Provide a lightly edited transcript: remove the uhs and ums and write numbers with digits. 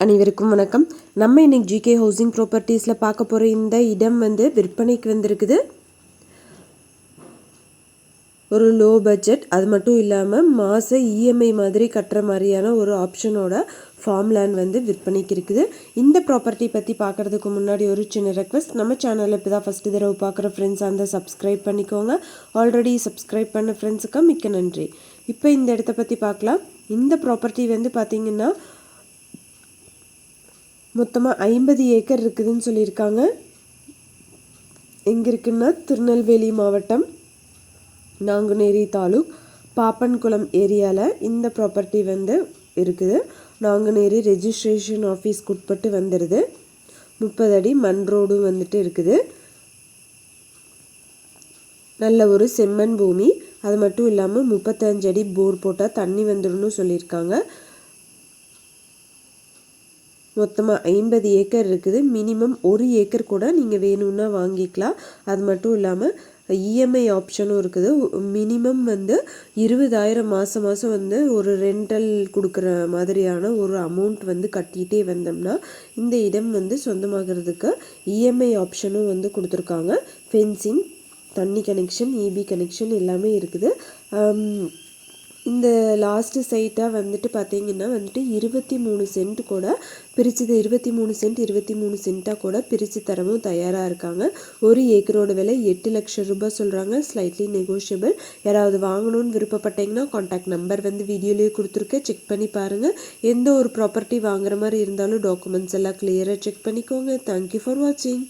அனைவருக்கும் வணக்கம். நம்ம இன்னைக்கு ஜிகே ஹவுசிங் ப்ராப்பர்ட்டிஸில் பார்க்க போகிற இந்த இடம் விற்பனைக்கு வந்திருக்குது. ஒரு லோ பட்ஜெட், அது மட்டும் இல்லாமல் மாத இஎம்ஐ மாதிரி கட்டுற மாதிரியான ஒரு ஆப்ஷனோட ஃபார்ம் லேண்ட் விற்பனைக்கு இருக்குது. இந்த ப்ராப்பர்ட்டி பற்றி பார்க்குறதுக்கு முன்னாடி ஒரு சின்ன ரெக்வஸ்ட், நம்ம சேனலில் இப்போ தான் ஃபஸ்ட்டு தடவை பார்க்குற ஃப்ரெண்ட்ஸ் அந்த சப்ஸ்கிரைப் பண்ணிக்கோங்க. ஆல்ரெடி சப்ஸ்கிரைப் பண்ண ஃப்ரெண்ட்ஸுக்கு மிக்க நன்றி. இப்போ இந்த இடத்த பற்றி பார்க்கலாம். இந்த ப்ராப்பர்ட்டி பார்த்திங்கன்னா மொத்தமாக 50 ஏக்கர் இருக்குதுன்னு சொல்லியிருக்காங்க. எங்கே இருக்குன்னா திருநெல்வேலி மாவட்டம், நாங்குநேரி தாலுக், பாப்பன்குளம் ஏரியாவில் இந்த ப்ராப்பர்ட்டி இருக்குது. நாங்குநேரி ரெஜிஸ்ட்ரேஷன் ஆஃபீஸ்க்கு உட்பட்டு வந்துடுது. 30 அடி மண் ரோடும் இருக்குது. நல்ல ஒரு செம்மண் பூமி. அது மட்டும் இல்லாமல் 35 அடி போர் போட்டால் தண்ணி வந்துடும்னு சொல்லியிருக்காங்க. மொத்தமாக 50 ஏக்கர் இருக்குது. மினிமம் 1 ஏக்கர் கூட நீங்கள் வேணும்னா வாங்கிக்கலாம். அது மட்டும் இல்லாமல் இஎம்ஐ ஆப்ஷனும் இருக்குது. மினிமம் 20,000 மாதம் ஒரு ரெண்டல் கொடுக்குற மாதிரியான ஒரு அமௌண்ட் கட்டிகிட்டே வந்தோம்னா இந்த இடம் சொந்தமாகிறதுக்கு இஎம்ஐ ஆப்ஷனும் கொடுத்துருக்காங்க. ஃபென்சிங், தண்ணி கனெக்ஷன், இபி கனெக்ஷன் எல்லாமே இருக்குது. இந்த லாஸ்ட்டு சைட்டாக பார்த்தீங்கன்னா 23 சென்ட் கூட பிரித்து 23 சென்ட்டாக கூட பிரித்து தரவும் தயாராக இருக்காங்க. ஒரு ஏக்கரோட விலை 8 லட்சம் ரூபாய் சொல்கிறாங்க. Slightly negotiable. யாராவது வாங்கணும்னு விருப்பப்பட்டீங்கன்னா கான்டாக்ட் நம்பர் வீடியோலேயே கொடுத்துருக்கேன், செக் பண்ணி பாருங்கள். எந்த ஒரு ப்ராப்பர்ட்டி வாங்குற மாதிரி இருந்தாலும் டாக்குமெண்ட்ஸ் எல்லாம் கிளியராக செக் பண்ணிக்கோங்க. தேங்க்யூ ஃபார் வாட்சிங்.